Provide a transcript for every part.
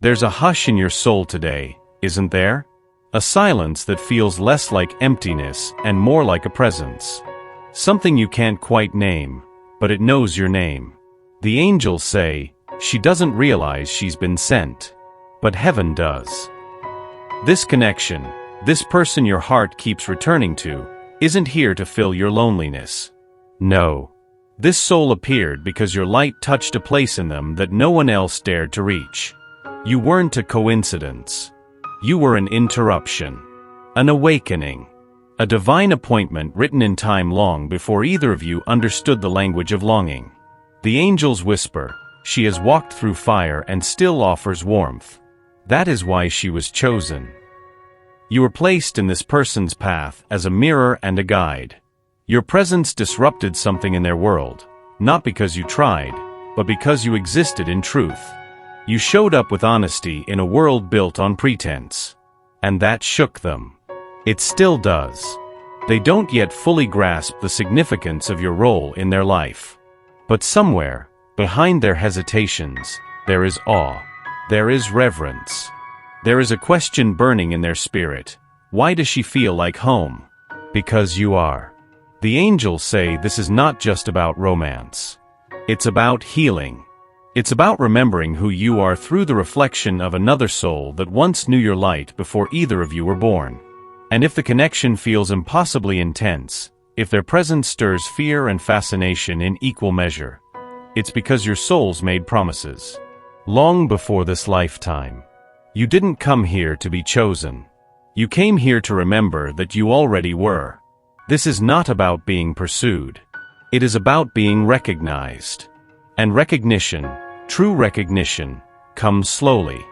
There's a hush in your soul today, isn't there? A silence that feels less like emptiness and more like a presence. Something you can't quite name, but it knows your name. The angels say, she doesn't realize she's been sent. But heaven does. This connection, this person your heart keeps returning to, isn't here to fill your loneliness. No. This soul appeared because your light touched a place in them that no one else dared to reach. You weren't a coincidence. You were an interruption. An awakening. A divine appointment written in time long before either of you understood the language of longing. The angels whisper, she has walked through fire and still offers warmth. That is why she was chosen. You were placed in this person's path as a mirror and a guide. Your presence disrupted something in their world, not because you tried, but because you existed in truth. You showed up with honesty in a world built on pretense. And that shook them. It still does. They don't yet fully grasp the significance of your role in their life. But somewhere, behind their hesitations, there is awe. There is reverence. There is a question burning in their spirit. Why does she feel like home? Because you are. The angels say this is not just about romance. It's about healing. It's about remembering who you are through the reflection of another soul that once knew your light before either of you were born. And if the connection feels impossibly intense, if their presence stirs fear and fascination in equal measure, it's because your souls made promises. Long before this lifetime. You didn't come here to be chosen. You came here to remember that you already were. This is not about being pursued. It is about being recognized. And recognition, true recognition, comes slowly.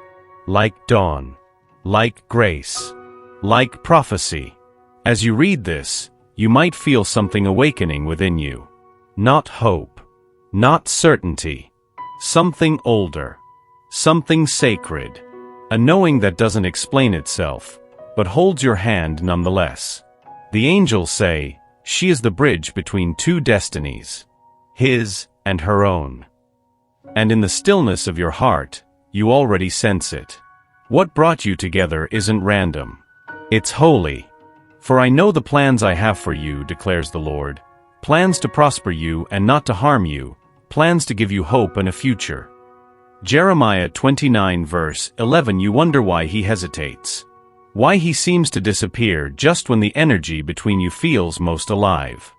Like dawn. Like grace. Like prophecy. As you read this, you might feel something awakening within you. Not hope. Not certainty. Something older. Something sacred. A knowing that doesn't explain itself, but holds your hand nonetheless. The angels say, she is the bridge between two destinies. His and her own. And in the stillness of your heart, you already sense it. What brought you together isn't random. It's holy. For I know the plans I have for you, declares the Lord. Plans to prosper you and not to harm you. Plans to give you hope and a future. Jeremiah 29 verse 11. You wonder why he hesitates. Why he seems to disappear just when the energy between you feels most alive.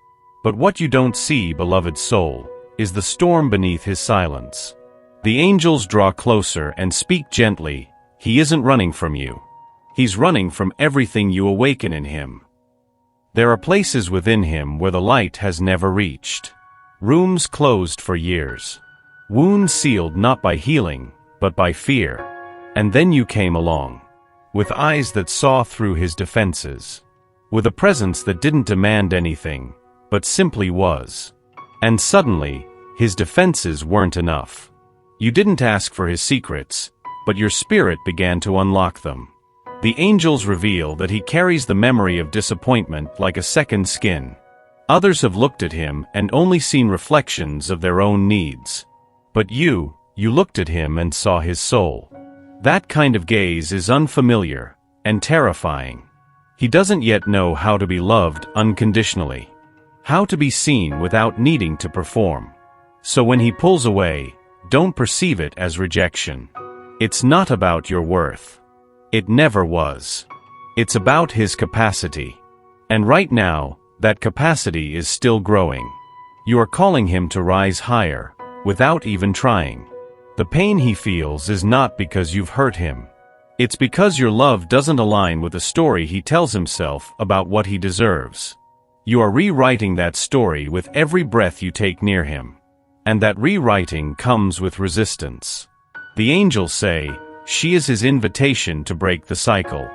But what you don't see, beloved soul, is the storm beneath his silence. The angels draw closer and speak gently. He isn't running from you. He's running from everything you awaken in him. There are places within him where the light has never reached. Rooms closed for years. Wounds sealed not by healing, but by fear. And then you came along. With eyes that saw through his defenses. With a presence that didn't demand anything, but simply was. And suddenly, his defenses weren't enough. You didn't ask for his secrets, but your spirit began to unlock them. The angels reveal that he carries the memory of disappointment like a second skin. Others have looked at him and only seen reflections of their own needs. But you looked at him and saw his soul. That kind of gaze is unfamiliar and terrifying. He doesn't yet know how to be loved unconditionally. How to be seen without needing to perform. So when he pulls away, don't perceive it as rejection. It's not about your worth. It never was. It's about his capacity. And right now, that capacity is still growing. You are calling him to rise higher, without even trying. The pain he feels is not because you've hurt him. It's because your love doesn't align with the story he tells himself about what he deserves. You are rewriting that story with every breath you take near him. And that rewriting comes with resistance. The angels say, she is his invitation to break the cycle.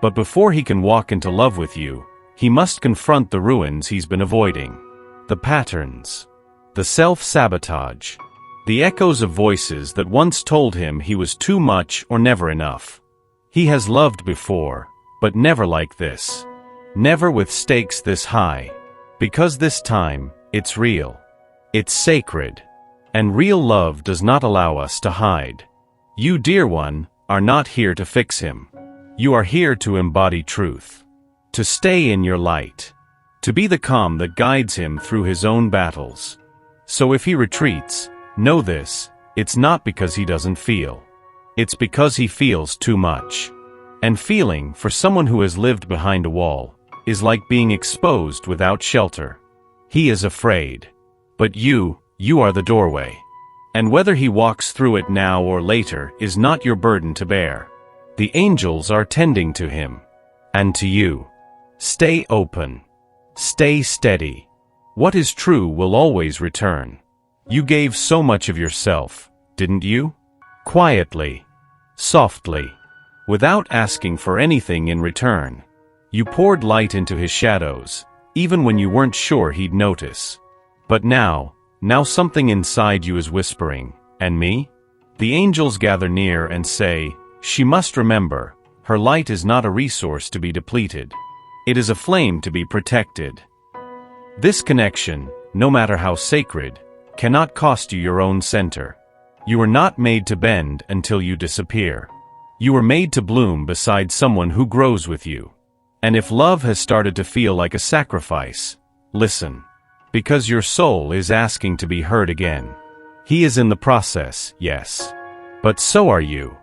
But before he can walk into love with you, he must confront the ruins he's been avoiding. The patterns. The self-sabotage. The echoes of voices that once told him he was too much or never enough. He has loved before, but never like this. Never with stakes this high. Because this time, it's real. It's sacred. And real love does not allow us to hide. You, dear one, are not here to fix him. You are here to embody truth. To stay in your light. To be the calm that guides him through his own battles. So if he retreats, know this, it's not because he doesn't feel. It's because he feels too much. And feeling, for someone who has lived behind a wall, is like being exposed without shelter. He is afraid. But you are the doorway. And whether he walks through it now or later is not your burden to bear. The angels are tending to him. And to you. Stay open. Stay steady. What is true will always return. You gave so much of yourself, didn't you? Quietly. Softly. Without asking for anything in return. You poured light into his shadows, even when you weren't sure he'd notice. But now something inside you is whispering, and me? The angels gather near and say, she must remember, her light is not a resource to be depleted. It is a flame to be protected. This connection, no matter how sacred, cannot cost you your own center. You are not made to bend until you disappear. You are made to bloom beside someone who grows with you. And if love has started to feel like a sacrifice, listen. Because your soul is asking to be heard again. He is in the process, yes. But so are you.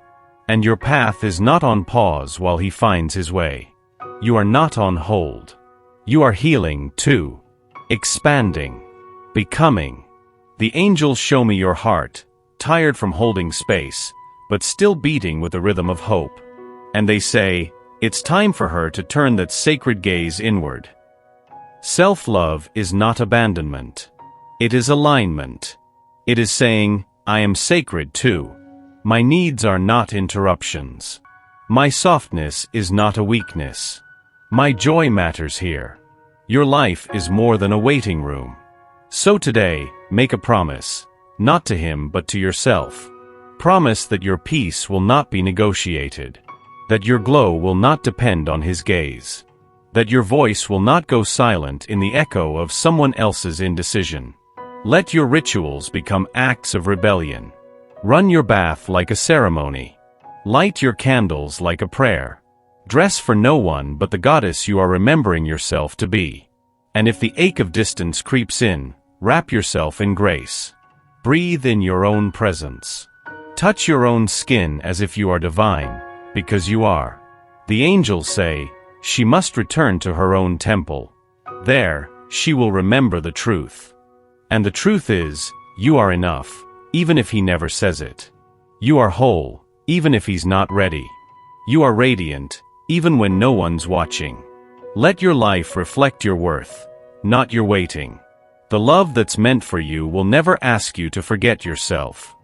And your path is not on pause while he finds his way. You are not on hold. You are healing too. Expanding. Becoming. The angels show me your heart, tired from holding space, but still beating with the rhythm of hope. And they say, it's time for her to turn that sacred gaze inward. Self-love is not abandonment. It is alignment. It is saying, I am sacred too. My needs are not interruptions. My softness is not a weakness. My joy matters here. Your life is more than a waiting room. So today, make a promise, not to him but to yourself. Promise that your peace will not be negotiated. That your glow will not depend on his gaze. That your voice will not go silent in the echo of someone else's indecision. Let your rituals become acts of rebellion. Run your bath like a ceremony. Light your candles like a prayer. Dress for no one but the goddess you are remembering yourself to be. And if the ache of distance creeps in, wrap yourself in grace. Breathe in your own presence. Touch your own skin as if you are divine, because you are. The angels say, she must return to her own temple. There, she will remember the truth. And the truth is, you are enough, even if he never says it. You are whole, even if he's not ready. You are radiant, even when no one's watching. Let your life reflect your worth, not your waiting. The love that's meant for you will never ask you to forget yourself.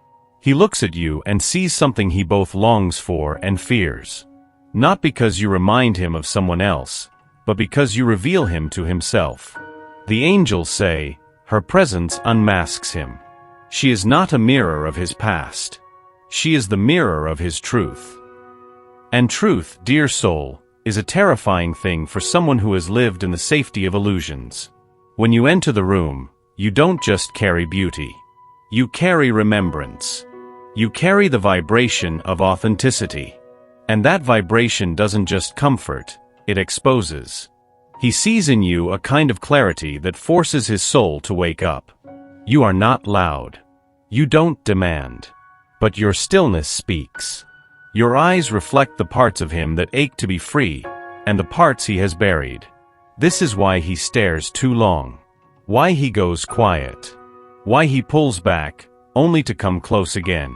He looks at you and sees something he both longs for and fears. Not because you remind him of someone else, but because you reveal him to himself. The angels say, her presence unmasks him. She is not a mirror of his past. She is the mirror of his truth. And truth, dear soul, is a terrifying thing for someone who has lived in the safety of illusions. When you enter the room, you don't just carry beauty. You carry remembrance. You carry the vibration of authenticity. And that vibration doesn't just comfort, it exposes. He sees in you a kind of clarity that forces his soul to wake up. You are not loud. You don't demand. But your stillness speaks. Your eyes reflect the parts of him that ache to be free, and the parts he has buried. This is why he stares too long. Why he goes quiet. Why he pulls back, only to come close again.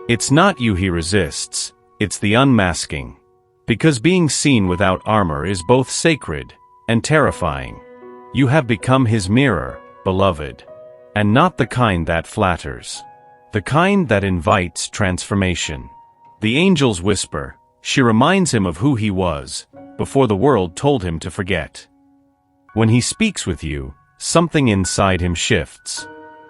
It's not you he resists, it's the unmasking. Because being seen without armor is both sacred and terrifying. You have become his mirror, beloved. And not the kind that flatters. The kind that invites transformation. The angels whisper, she reminds him of who he was, before the world told him to forget. When he speaks with you, something inside him shifts.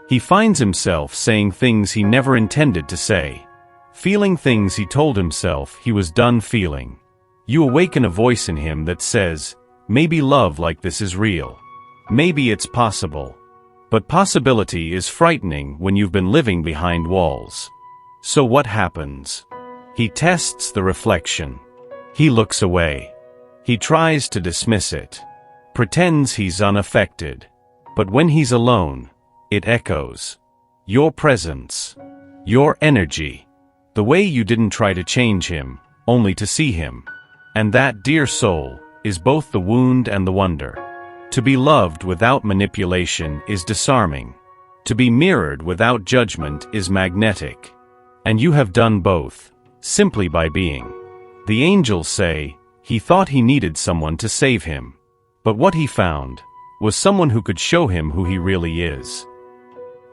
He finds himself saying things he never intended to say. Feeling things he told himself he was done feeling. You awaken a voice in him that says, maybe love like this is real. Maybe it's possible. But possibility is frightening when you've been living behind walls. So what happens? He tests the reflection. He looks away. He tries to dismiss it. Pretends he's unaffected. But when he's alone, it echoes. Your presence. Your energy. The way you didn't try to change him, only to see him. And that, dear soul, is both the wound and the wonder. To be loved without manipulation is disarming. To be mirrored without judgment is magnetic. And you have done both, simply by being. The angels say, he thought he needed someone to save him. But what he found was someone who could show him who he really is.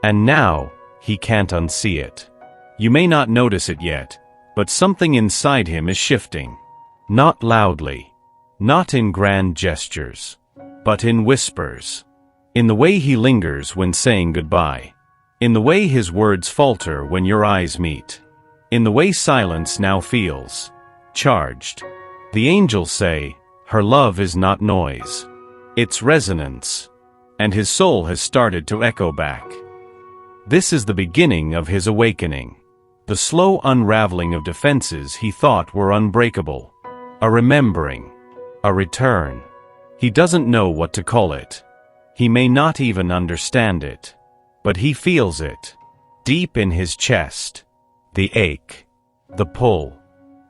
And now, he can't unsee it. You may not notice it yet, but something inside him is shifting. Not loudly. Not in grand gestures. But in whispers. In the way he lingers when saying goodbye. In the way his words falter when your eyes meet. In the way silence now feels charged. The angels say, her love is not noise. It's resonance. And his soul has started to echo back. This is the beginning of his awakening. The slow unraveling of defenses he thought were unbreakable. A remembering. A return. He doesn't know what to call it. He may not even understand it. But he feels it. Deep in his chest. The ache. The pull.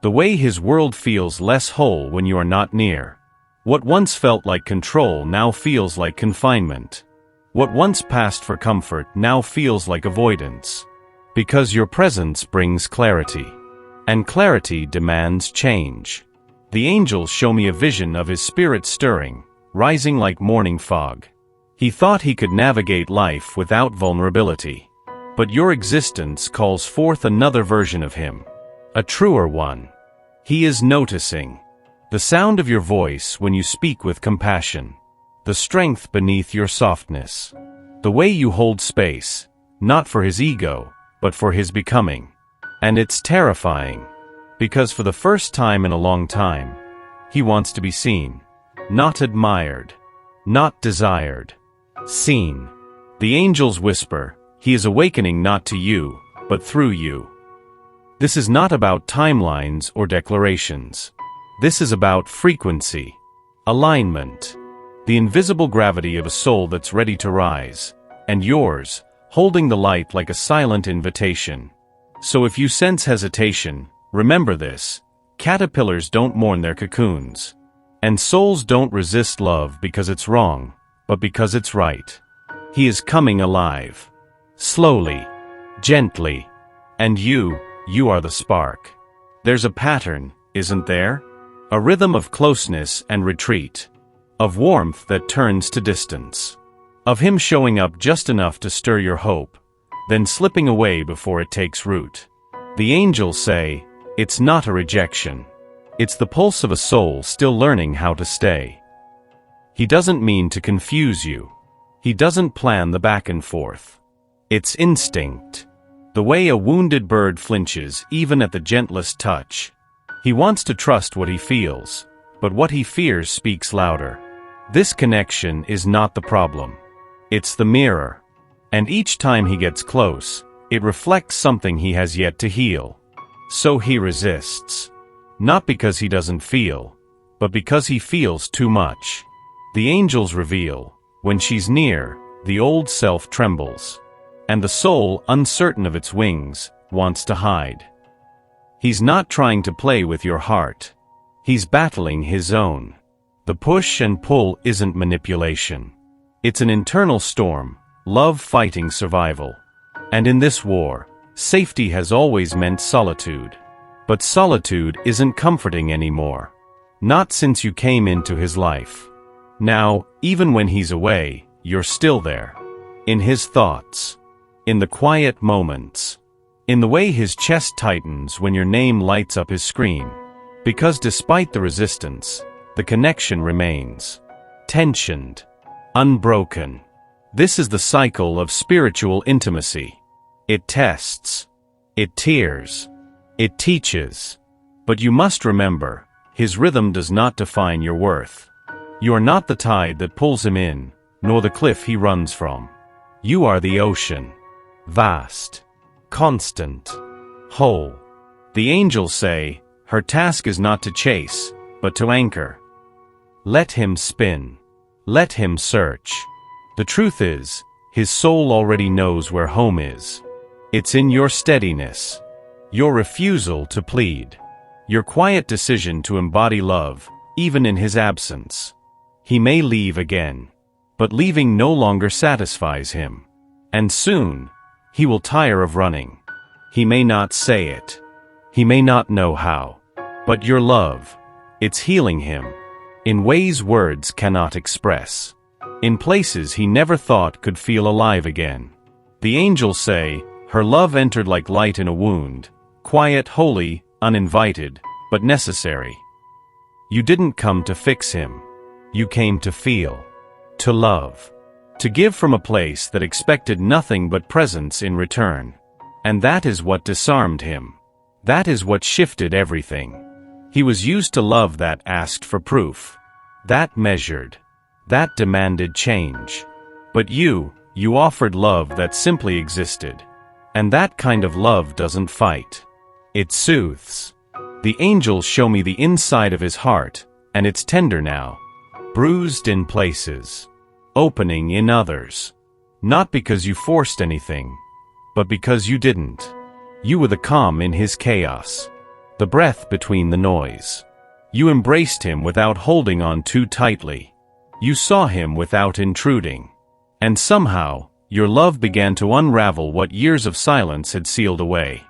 The way his world feels less whole when you are not near. What once felt like control now feels like confinement. What once passed for comfort now feels like avoidance. Because your presence brings clarity. And clarity demands change. The angels show me a vision of his spirit stirring, rising like morning fog. He thought he could navigate life without vulnerability. But your existence calls forth another version of him. A truer one. He is noticing. The sound of your voice when you speak with compassion. The strength beneath your softness. The way you hold space, not for his ego, but for his becoming. And it's terrifying. Because for the first time in a long time, he wants to be seen. Not admired. Not desired. Seen. The angels whisper, he is awakening not to you, but through you. This is not about timelines or declarations. This is about frequency. Alignment. The invisible gravity of a soul that's ready to rise. And yours, holding the light like a silent invitation. So if you sense hesitation, remember this. Caterpillars don't mourn their cocoons. And souls don't resist love because it's wrong, but because it's right. He is coming alive. Slowly. Gently. And you are the spark. There's a pattern, isn't there? A rhythm of closeness and retreat. Of warmth that turns to distance. Of him showing up just enough to stir your hope, then slipping away before it takes root. The angels say, it's not a rejection. It's the pulse of a soul still learning how to stay. He doesn't mean to confuse you. He doesn't plan the back and forth. It's instinct. The way a wounded bird flinches even at the gentlest touch. He wants to trust what he feels, but what he fears speaks louder. This connection is not the problem. It's the mirror. And each time he gets close, it reflects something he has yet to heal. So he resists. Not because he doesn't feel, but because he feels too much. The angels reveal, when she's near, the old self trembles. And the soul, uncertain of its wings, wants to hide. He's not trying to play with your heart. He's battling his own. The push and pull isn't manipulation. It's an internal storm, love fighting survival. And in this war, safety has always meant solitude. But solitude isn't comforting anymore. Not since you came into his life. Now, even when he's away, you're still there. In his thoughts. In the quiet moments. In the way his chest tightens when your name lights up his screen. Because despite the resistance, the connection remains. Tensioned. Unbroken. This is the cycle of spiritual intimacy. It tests. It tears. It teaches. But you must remember, his rhythm does not define your worth. You are not the tide that pulls him in, nor the cliff he runs from. You are the ocean. Vast. Constant. whole. The angels say, her task is not to chase, but to anchor. Let him spin. Let him search. The truth is, his soul already knows where home is. It's in your steadiness, your refusal to plead, your quiet decision to embody love, even in his absence. He may leave again, but leaving no longer satisfies him. And soon, he will tire of running. He may not say it. He may not know how. But your love, it's healing him, in ways words cannot express, in places he never thought could feel alive again. The angels say, her love entered like light in a wound, quiet, holy, uninvited, but necessary. You didn't come to fix him. You came to feel, to love, to give from a place that expected nothing but presence in return. And that is what disarmed him. That is what shifted everything. He was used to love that asked for proof, that measured, that demanded change. But you offered love that simply existed. And that kind of love doesn't fight. It soothes. The angels show me the inside of his heart, and it's tender now, bruised in places, opening in others. Not because you forced anything, but because you didn't. You were the calm in his chaos, the breath between the noise. You embraced him without holding on too tightly. You saw him without intruding. And somehow, your love began to unravel what years of silence had sealed away.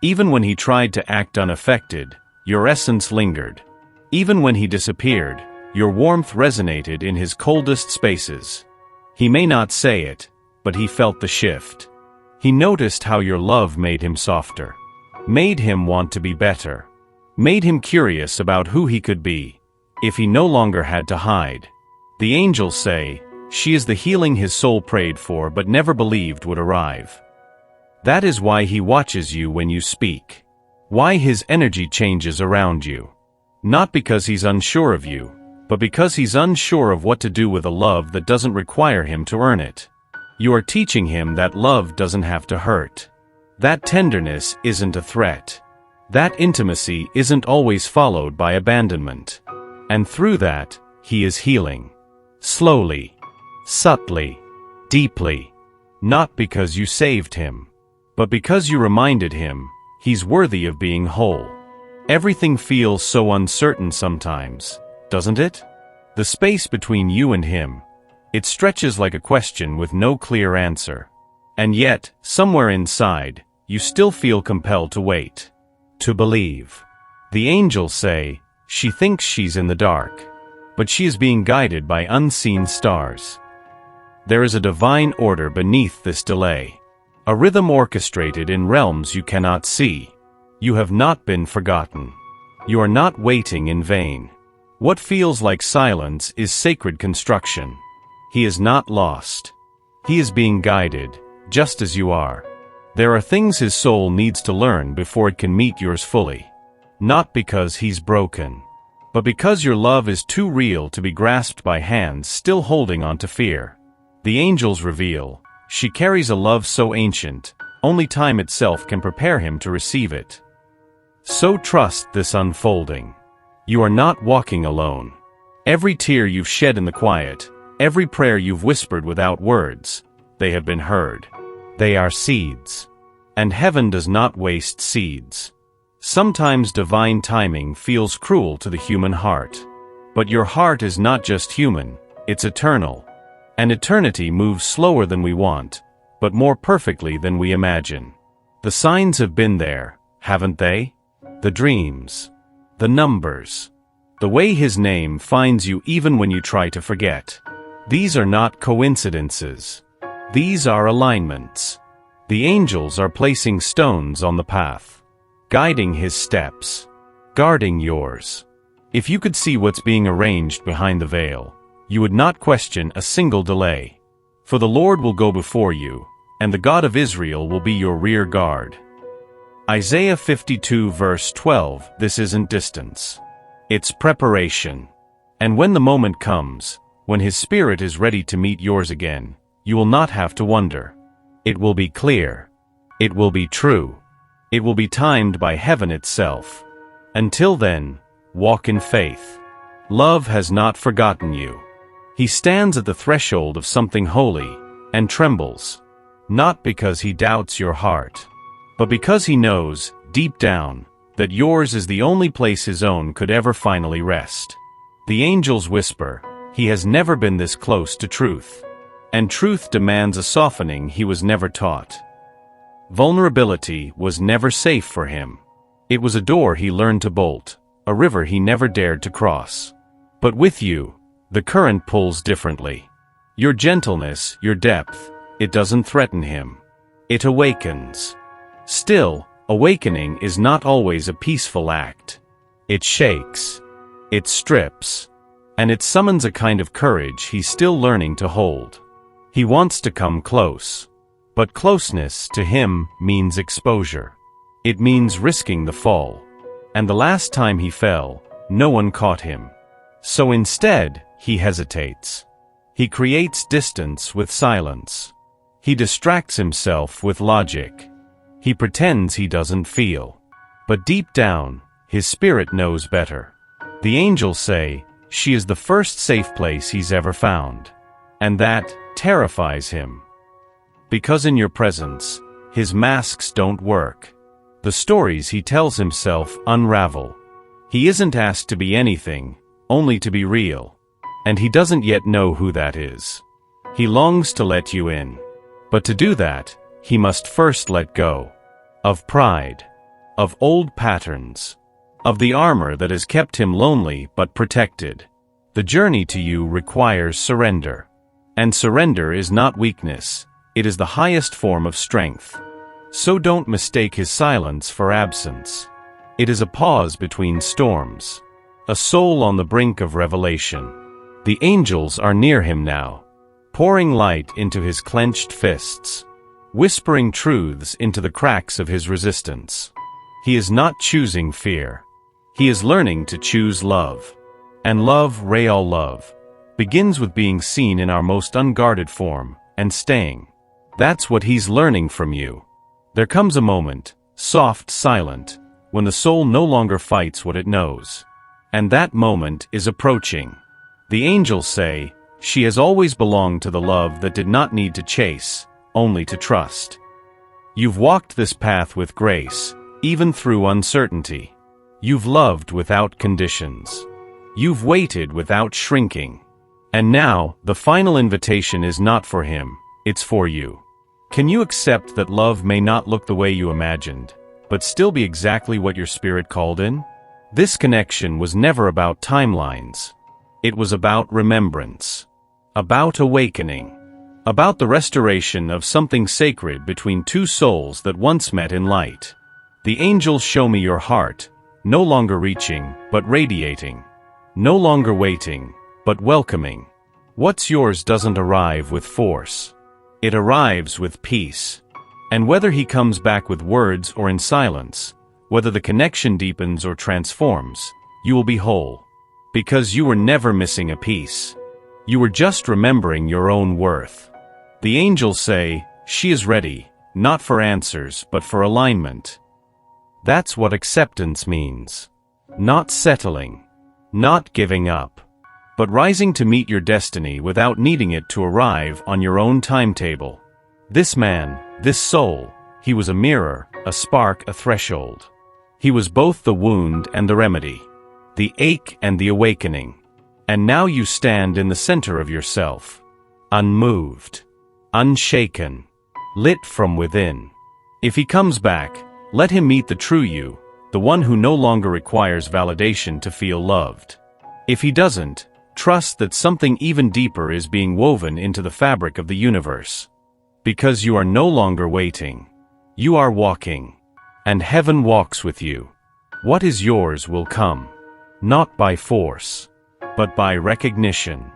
Even when he tried to act unaffected, your essence lingered. Even when he disappeared, your warmth resonated in his coldest spaces. He may not say it, but he felt the shift. He noticed how your love made him softer, made him want to be better, made him curious about who he could be, if he no longer had to hide. The angels say, she is the healing his soul prayed for but never believed would arrive. That is why he watches you when you speak, why his energy changes around you. Not because he's unsure of you, but because he's unsure of what to do with a love that doesn't require him to earn it. You are teaching him that love doesn't have to hurt. That tenderness isn't a threat. That intimacy isn't always followed by abandonment. And through that, he is healing. Slowly, subtly, deeply. Not because you saved him, but because you reminded him, he's worthy of being whole. Everything feels so uncertain sometimes, doesn't it? The space between you and him, it stretches like a question with no clear answer. And yet, somewhere inside, you still feel compelled to wait, to believe. The angels say, she thinks she's in the dark, but she is being guided by unseen stars. There is a divine order beneath this delay, a rhythm orchestrated in realms you cannot see. You have not been forgotten. You are not waiting in vain. What feels like silence is sacred construction. He is not lost. He is being guided, just as you are. There are things his soul needs to learn before it can meet yours fully. Not because he's broken, but because your love is too real to be grasped by hands still holding on to fear. The angels reveal, she carries a love so ancient, only time itself can prepare him to receive it. So trust this unfolding. You are not walking alone. Every tear you've shed in the quiet, every prayer you've whispered without words, they have been heard. They are seeds. And heaven does not waste seeds. Sometimes divine timing feels cruel to the human heart. But your heart is not just human, it's eternal. And eternity moves slower than we want, but more perfectly than we imagine. The signs have been there, haven't they? The dreams, the numbers, the way his name finds you even when you try to forget. These are not coincidences. These are alignments. The angels are placing stones on the path, guiding his steps, guarding yours. If you could see what's being arranged behind the veil, you would not question a single delay. For the Lord will go before you, and the God of Israel will be your rear guard. Isaiah 52 verse 12, this isn't distance. It's preparation. And when the moment comes, when his spirit is ready to meet yours again, you will not have to wonder. It will be clear. It will be true. It will be timed by heaven itself. Until then, walk in faith. Love has not forgotten you. He stands at the threshold of something holy and trembles, not because he doubts your heart, but because he knows, deep down, that yours is the only place his own could ever finally rest. The angels whisper, he has never been this close to truth. And truth demands a softening he was never taught. Vulnerability was never safe for him. It was a door he learned to bolt, a river he never dared to cross. But with you, the current pulls differently. Your gentleness, your depth, it doesn't threaten him. It awakens. Still, awakening is not always a peaceful act. It shakes. It strips. And it summons a kind of courage he's still learning to hold. He wants to come close. But closeness to him means exposure. It means risking the fall. And the last time he fell, no one caught him. So instead, he hesitates. He creates distance with silence. He distracts himself with logic. He pretends he doesn't feel. But deep down, his spirit knows better. The angels say, she is the first safe place he's ever found. And that terrifies him. Because in your presence, his masks don't work. The stories he tells himself unravel. He isn't asked to be anything, only to be real. And he doesn't yet know who that is. He longs to let you in. But to do that, he must first let go. Of pride. Of old patterns. Of the armor that has kept him lonely but protected. The journey to you requires surrender. And surrender is not weakness, it is the highest form of strength. So don't mistake his silence for absence. It is a pause between storms. A soul on the brink of revelation. The angels are near him now, pouring light into his clenched fists, whispering truths into the cracks of his resistance. He is not choosing fear. He is learning to choose love. And love, real love, begins with being seen in our most unguarded form, and staying. That's what he's learning from you. There comes a moment, soft, silent, when the soul no longer fights what it knows. And that moment is approaching. The angels say, she has always belonged to the love that did not need to chase, only to trust. You've walked this path with grace, even through uncertainty. You've loved without conditions. You've waited without shrinking. And now, the final invitation is not for him, it's for you. Can you accept that love may not look the way you imagined, but still be exactly what your spirit called in? This connection was never about timelines. It was about remembrance. About awakening. About the restoration of something sacred between two souls that once met in light. The angels show me your heart, no longer reaching, but radiating. No longer waiting, but welcoming. What's yours doesn't arrive with force. It arrives with peace. And whether he comes back with words or in silence, whether the connection deepens or transforms, you will be whole. Because you were never missing a piece. You were just remembering your own worth. The angels say, she is ready, not for answers, but for alignment. That's what acceptance means. Not settling. Not giving up. But rising to meet your destiny without needing it to arrive on your own timetable. This man, this soul, he was a mirror, a spark, a threshold. He was both the wound and the remedy. The ache and the awakening. And now you stand in the center of yourself. Unmoved. Unshaken. Lit from within. If he comes back, let him meet the true you, the one who no longer requires validation to feel loved. If he doesn't, trust that something even deeper is being woven into the fabric of the universe. Because you are no longer waiting. You are walking. And heaven walks with you. What is yours will come. Not by force, but by recognition.